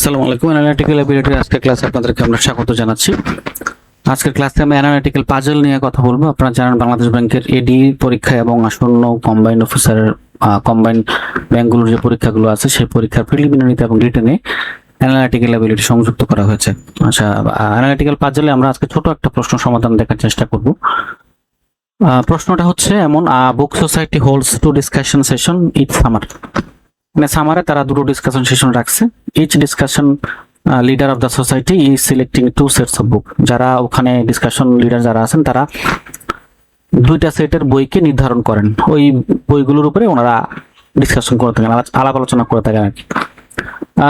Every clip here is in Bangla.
আসসালামু আলাইকুম। অ্যানালিটিক্যাল অ্যাবিলিটির আজকের ক্লাসে আপনাদেরকে আমরা স্বাগত জানাচ্ছি। আজকের ক্লাসে আমি অ্যানালিটিক্যাল পাজল নিয়ে কথা বলবো। আপনারা জানেন বাংলাদেশ ব্যাংকের এডি পরীক্ষা এবং আসন্ন কম্বাইন্ড অফিসারের কম্বাইন্ড ব্যাংকগুলোর যে পরীক্ষাগুলো আছে সেই পরীক্ষার প্রিলিমিনারিতে এবং রিটেনে অ্যানালিটিক্যাল অ্যাবিলিটি সংযুক্ত করা হয়েছে। আচ্ছা, অ্যানালিটিক্যাল পাজলে আমরা আজকে ছোট একটা প্রশ্ন সমাধান দেখার চেষ্টা করব। প্রশ্নটা হচ্ছে এমন, book society holds two discussion session each summer. মানে সামারে তারা দুটো ডিসকাশন সেশন রাখছে। Each discussion leader of the society is selecting two sets of book. যারা ওখানে ডিসকাশন লিডার যারা আছেন তারা দুইটা সেটের বইকে নির্ধারণ করেন, ওই বইগুলোর উপরে ওনারা ডিসকাশন করে থাকেন, আলাপ আলোচনা করে থাকেন আর কি।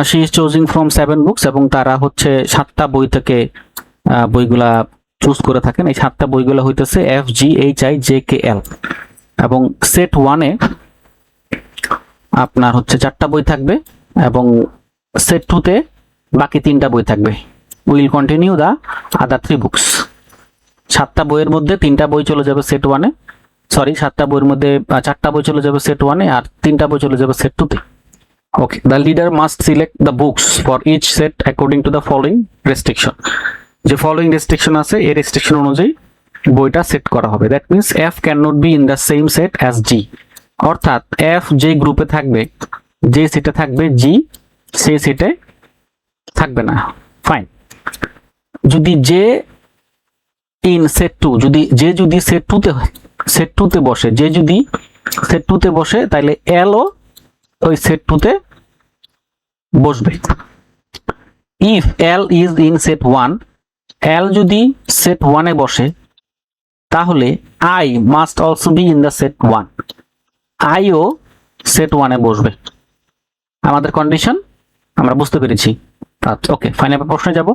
She is choosing from 7 books, এবং তারা হচ্ছে 7টা বই থেকে বইগুলা চুজ করে থাকেন। এই 7টা বইগুলো হইতেছে F G H I J K L, এবং সেট 1-এ আপনার হচ্ছে 4টা বই থাকবে এবং সেট 2-তে বাকি 3টা বই থাকবে। Will continue the other 3 books. 7টা বইয়ের মধ্যে 3টা বই চলে যাবে সেট 1-এ, 7টা বইয়ের মধ্যে 4টা বই চলে যাবে সেট 1-এ আর 3টা বই চলে যাবে সেট 2-তে। Okay, the leader must select the books for each set according to the following restriction. যে ফলোইং রেস্ট্রিকশন আছে এই রেস্ট্রিকশন অনুযায়ী বইটা সেট করা হবে। That means F can not be in the same set as G. অর্থাৎ এফ যে গ্রুপে থাকবে, যে সিটে থাকবে জি সেই সিটে থাকবে না। ফাইন। যদি জে ইন সেট 2, যদি সেট 2-তে বসে, যে যদি সেট 2-তে বসে তাহলে এল ও ওই সেট 2-তে বসবে। If L is in set 1, L যদি সেট 1-এ বসে তাহলে I must also be in the set 1, আইও সেট 1-এ বসবে। আমাদের কন্ডিশন আমরা বুঝতে পেরেছি। আচ্ছা, ওকে, ফাইন। এবার প্রশ্নে যাব।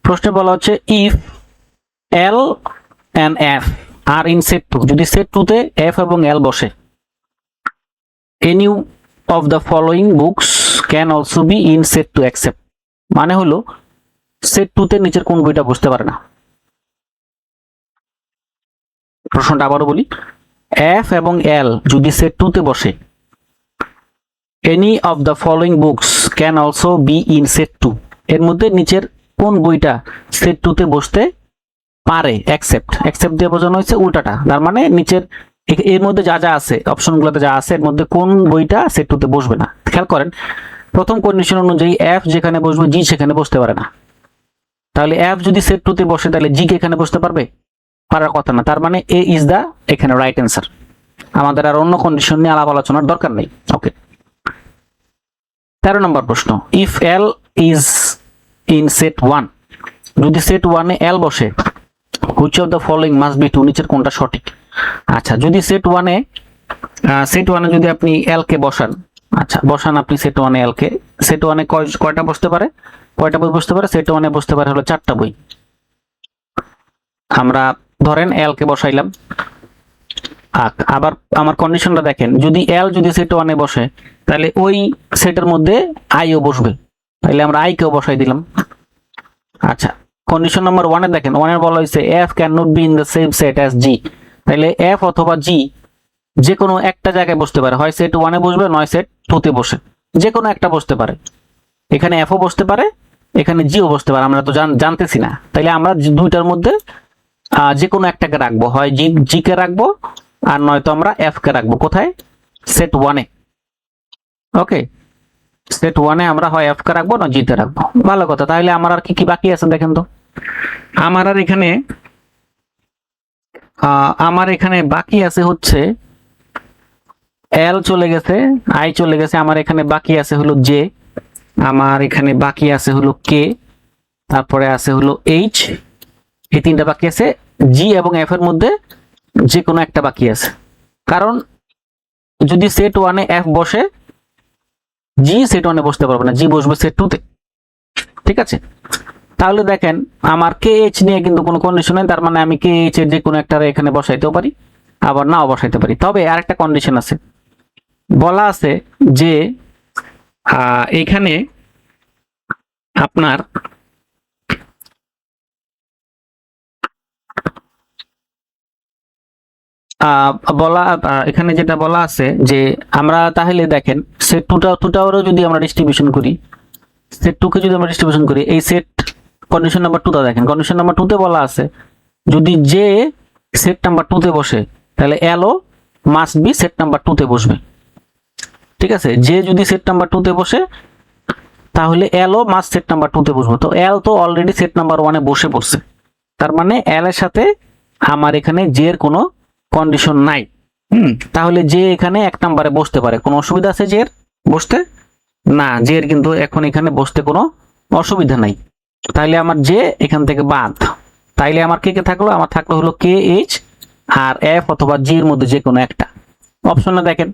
প্রশ্নে বলা হচ্ছে if L and F are in set 2, যদি সেট 2-তে এফ এবং এল বসে, any of the following books can also be in set 2 except. মানে হলো সেট 2-তে নিচের কোন বইটা বসতে পারে না। প্রশ্নটা আবারও বলি, এফ এবং এল যদি সেট 2-তে বসে, any of the following books can also be in set 2। এর মধ্যে নিচের কোন বইটা সেট 2-তে বসতে পারে এক্সেপ্ট দিয়ে বোঝানো হয়েছে উল্টাটা। তার মানে নিচের এর মধ্যে যা যা আছে, অপশনগুলোতে যা আছে, এর মধ্যে কোন বইটা সেট 2-তে বসবে না। খেয়াল করেন, প্রথম কন্ডিশন অনুযায়ী এফ যেখানে বসবে জি সেখানে বসতে পারে না। তাহলে এফ যদি সেট 2-তে বসে তাহলে জি কে এখানে বসতে পারবে? পারার কথা না। তার মানে এ ইজ দা এখানে রাইট অ্যান্সার। আমাদের আর অন্য কন্ডিশন নিয়ে আলাপ আলোচনার দরকার নেই। ওকে, 13 নম্বর প্রশ্ন, if L is in set 1, যদি সেট 1-এ এল বসে, which of the following must be true, নিচের কোনটা সঠিক? আচ্ছা, যদি সেট 1-এ যদি আপনি এল কে বসান, আচ্ছা বসান আপনি সেট 1-এ এল কে, সেট 1-এ কয়টা বসতে পারে, কয়টা বই বসতে পারে? সেট 1-এ বসতে পারে হলো 4টা বই। আমরা ধরেন এল কে বসাইলাম। আবার আমার কন্ডিশনটা দেখেন, যদি এল যদি সেট 1-এ বসে তাহলে ওই সেটের মধ্যে আইও বসবে, তাহলে আমরা আই কেও বসাই দিলাম। আচ্ছা, কন্ডিশন নাম্বার 1-এ দেখেন, 1-এ বলা হয়েছে F can not be in the same set as G. তাহলে এফ অথবা জি যে কোনো একটা জায়গায় বসতে পারে, হয় সেট 1-এ বসবে নয় সেট 2-তে বসে, যে কোনো একটা বসতে পারে। এখানে এফও বসতে পারে, এখানে জিও বসতে পারে, আমরা তো জানতেছি না। তাইলে আমরা দুইটার মধ্যে যে কোনো একটাকে রাখবো, হয় জি কে রাখবো আর নয়তো আমরা এফ কে রাখবো। কোথায়? সেট 1-এ। ওকে, সেট 1-এ আমরা হয় এফ কে রাখবো না জি তে রাখবো। ভালো কথা। তাহলে আমার আর কি কি বাকি আছে দেখেন তো। আমার এখানে বাকি আছে হচ্ছে এল চলে গেছে, আই চলে গেছে, আমার এখানে বাকি আছে হলো জে, আমার এখানে বাকি আছে হলো কে, তারপরে আছে হলো এইচ। এই 3টা বাকি আছে। জি এবং এফ এর মধ্যে যে কোনো একটা বাকি আছে, কারণ যদি সেট 1-এ এফ বসে, জি সেট 1-এ বসতে পারবে না, জি বসবে সেট 2-তে। ঠিক আছে, তাহলে দেখেন আমার কে এইচ নিয়ে কিন্তু কোনো কন্ডিশন নেই। তার মানে আমি কে এইচ এর যে কোনো একটা এখানে বসাইতেও পারি, আবার নাও বসাইতে পারি। তবে আরেকটা কন্ডিশন আছে, বলা আছে যে এখানে আপনার এখানে যেটা বলা আছে যে আমরা তাহলে দেখেন সেট 2টারও যদি আমরা ডিস্ট্রিবিউশন করি, সেট 2 কে যদি আমরা ডিস্ট্রিবিউশন করি, এই সেট কন্ডিশন নাম্বার 2 টা দেখেন, কন্ডিশন নাম্বার 2 তে বলা আছে যদি জে সেট নাম্বার 2 তে বসে তাহলে এল ও মাস্ট বি সেট নাম্বার 2 তে বসবে। ঠিক আছে, জে যদি সেট নাম্বার 2 তে বসে তাহলে এল ও মাস্ট সেট নাম্বার 2 তে বসবে। তো এল তো অলরেডি সেট নাম্বার 1 এ বসে পড়ছে, তার মানে এল এর সাথে আমার এখানে জে এর কোনো কন্ডিশন নাই। তাহলে জে এখানে 1 নম্বরে বসতে পারে, কোনো অসুবিধা আছে জে এর বসতে? না, জে এর কিন্তু এখন এখানে বসতে কোনো অসুবিধা নাই। তাহলে আমার জে এখান থেকে বাদ। তাইলে আমার কে কে থাকলো? আমার থাকলো হলো কে, এইচ আর এফ অথবা জি এর মধ্যে যে কোনো একটা। অপশনে দেখেন,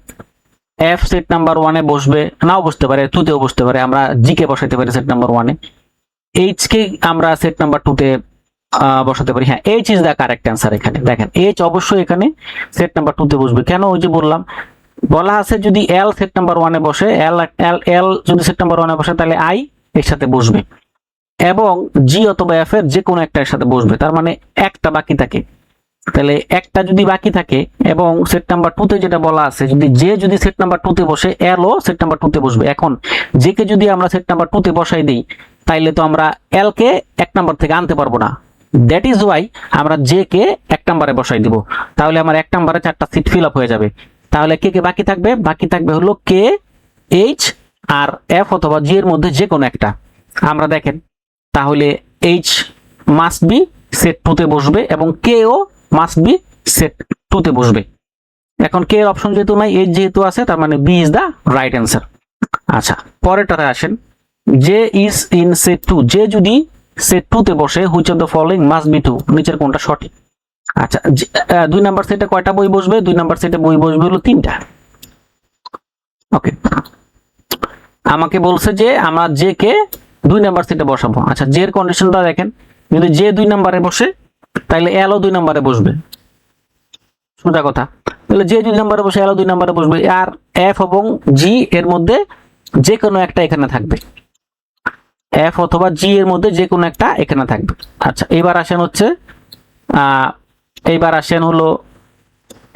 এফ সেট নাম্বার 1 এ বসবে, নাও বসতে পারে, 2 তেও বসতে পারে, আমরা জি কে বসাইতে পারি সেট নাম্বার 1 এ, এইচ কে আমরা সেট নাম্বার 2 তে বসাতে পারি। হ্যাঁ, H is the correct answer. এখানে দেখেন এইচ অবশ্যই এখানে সেট নাম্বার 2 তে বসবে। কেন? ওই যে বললাম, বলা আছে যদি এল সেট নাম্বার 1 এ বসে, এল যদি সেট নাম্বার 1 এ বসে তাহলে আই এর সাথে বসবে এবং জি অথবা এফ এর যে কোনো একটা এর সাথে বসবে। তার মানে একটা বাকি থাকে। তাহলে একটা যদি বাকি থাকে এবং সেট নাম্বার 2 তে যেটা বলা আছে যদি জে যদি সেট নাম্বার 2 তে বসে, এল ও সেট নাম্বার 2 তে বসবে। এখন জে কে যদি আমরা সেট নাম্বার 2 তে বসাই দেই তাইলে তো আমরা এল কে 1 নাম্বার থেকে আনতে পারবো না। দ্যাট ইজ ওয়াই আমরা জে কে 1 নম্বরে বসাই দিব। তাহলে আমার 1 নম্বরে 4টা সিট ফিল আপ হয়ে যাবে। তাহলে কে কে বাকি থাকবে? বাকি থাকবে হলো কে, এইচ আর এফ অথবা জি এর মধ্যে যে কোনো একটা। আমরা দেখেন তাহলে এইচ মাস্ট বি সেট 2 তে বসবে এবং কে ও মাস্ট বি সেট 2 তে বসবে। এখন কে এর অপশন যেহেতু নাই, এইচ যেহেতু আছে, তার মানে B is the right answer. আচ্ছা, পরেরটাতে আসেন, J is in set 2। J যদি সেট 2 তে বসে, which of the following must be true? নিচের কোনটা সঠিক? আচ্ছা, 2 নাম্বার সেটে কয়টা বই বসবে? 2 নাম্বার সেটে বই বসবে হলো 3টা। ওকে, আমাকে বলছে যে আমরা জে কে 2 নাম্বার সেটে বসাবো। আচ্ছা, জে এর কন্ডিশনটা দেখেন, যদি জে 2 নাম্বারে বসে তাহলে এল ও 2 নাম্বারে বসবে, সোজা কথা। তাহলে জে 2 নাম্বারে বসে, এল ও 2 নাম্বারে বসবে, আর এফ এবং জি এর মধ্যে যে কোনো একটা এখানে থাকবে, এফ অথবা জি এর মধ্যে যে কোনো একটা এখানে থাকবে। আচ্ছা, এবার আসেন হচ্ছে এইবার আসেন হলো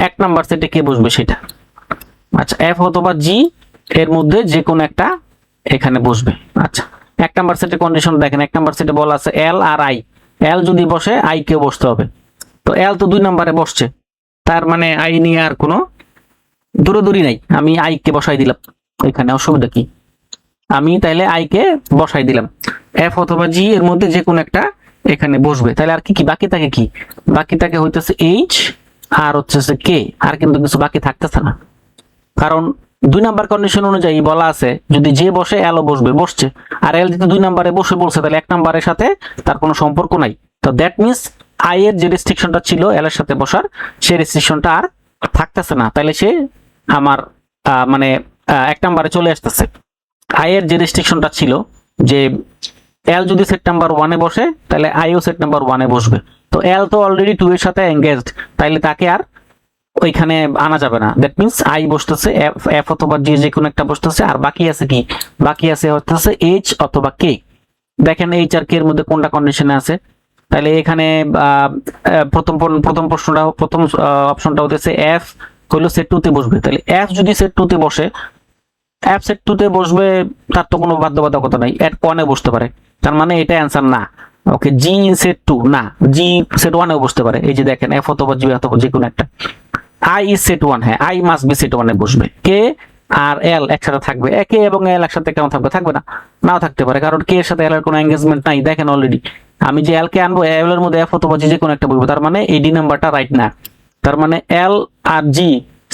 1 নাম্বার সেটে কে বসবে সেটা। আচ্ছা, এফ অথবা জি এর মধ্যে যে কোনো একটা এখানে বসবে। আচ্ছা, 1 নাম্বার সেটে কন্ডিশন দেখেন, 1 নাম্বার সেটে বলা আছে এল আর আই। এল যদি বসে আই কেও বসতে হবে। তো এল তো 2 নাম্বারে বসছে, তার মানে আই নিয়ে আর কোনো দূরদূরি নাই। আমি আই কে বসাই দিলাম, এখানে অসুবিধা কি? আমি তাইলে আই কে বসাই দিলাম, এফ অথবা জি এর মধ্যে যে কোনো একটা এখানে বসবে। তাহলে আর কি কি বাকি থাকে? কি বাকি থাকে? হইতেছে এইচ আর হচ্ছে কে, আর কিন্তু কিছু বাকি থাকতেছে না। কারণ 2 নাম্বার কন্ডিশন অনুযায়ী বলা আছে যদি জে বসে এল ও বসবে, বসছে। আর এল যদি 2 নাম্বারে বসে বলছে তাহলে 1 নাম্বারের সাথে তার কোনো সম্পর্ক নাই। তো দ্যাট মিনস আই এর যে রেস্ট্রিকশনটা ছিল এল এর সাথে বসার, সেই রেস্ট্রিকশনটা আর থাকতেছে না। তাহলে সে আমার মানে 1 নাম্বারে চলে আসতেছে। আই এর যে রেস্ট্রিকশনটা ছিল যে এল যদি সেট নাম্বার 1 এ বসে তাহলে আই ও সেট নাম্বার 1 এ বসবে। তো এল তো অলরেডি 2 এর সাথে এনগেজড, তাইলে তাকে আর ওইখানে আনা যাবে না। দ্যাট মিনস আই বসতেছে, এফ অথবা জি যে কোনো একটা বসতেছে, আর বাকি আছে কি? বাকি আছে হচ্ছে এইচ অথবা কে। দেখেন এইচ আর কে এর মধ্যে কোনটা কন্ডিশনে আছে। তাহলে এখানে প্রথম প্রশ্নটা, প্রথম অপশনটা হচ্ছে এফ হলো সেট 2 তে বসবে। তাহলে এফ যদি সেট 2 তে বসে, এফ সেট 2 তে বসবে, তার তো কোনো বাধ্যবাধকতা নাই, এট 1 এ বসতে পারে। তার মানে এটা অ্যান্সার না। ওকে, জি সেট 2 না, জি সেট 1 এও বসতে পারে। এই যে দেখেন এফ অথবা জি অথবা যে কোনো একটা। আই ইজ সেট 1, হ্যাঁ আই মাস্ট বি সেট 1 এ বসবে। কে আর এল একসাথে থাকবে, কে এবং এল একসাথে কেন থাকবে? থাকবে না, নাও থাকতে পারে, কারণ কে এর সাথে এল এর কোনো এনগেজমেন্ট নাই। দেখেন অলরেডি আমি যে এল কে আনবো, এল এর মধ্যে এফ অথবা জি যে কোনো একটা বসবে, তার মানে এই ডি নাম্বারটা রাইট না। তার মানে এল আর জি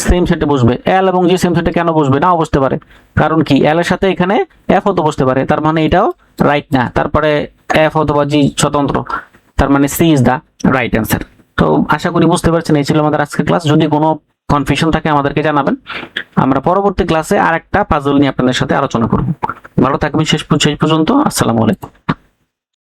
সেম সেটে বসবে। এল এবং জি সেম সেটে কেন বসবে? নাও বসতে পারে, কারণ কি এল এর সাথে এখানে এফ ও তো বসতে পারে, তার মানে এটাও রাইট না। তারপরে এফ অথবা জি স্বতন্ত্র, তার মানে C is the right answer. তো আশা করি বুঝতে পারছেন, এই ছিল আমাদের আজকের ক্লাস। যদি কোনো কনফিউশন থাকে আমাদেরকে জানাবেন, আমরা পরবর্তী ক্লাসে আরেকটা পাজল নিয়ে আপনাদের সাথে আলোচনা করব। ভালো থাকবেন শেষ পর্যন্ত। আসসালামু আলাইকুম।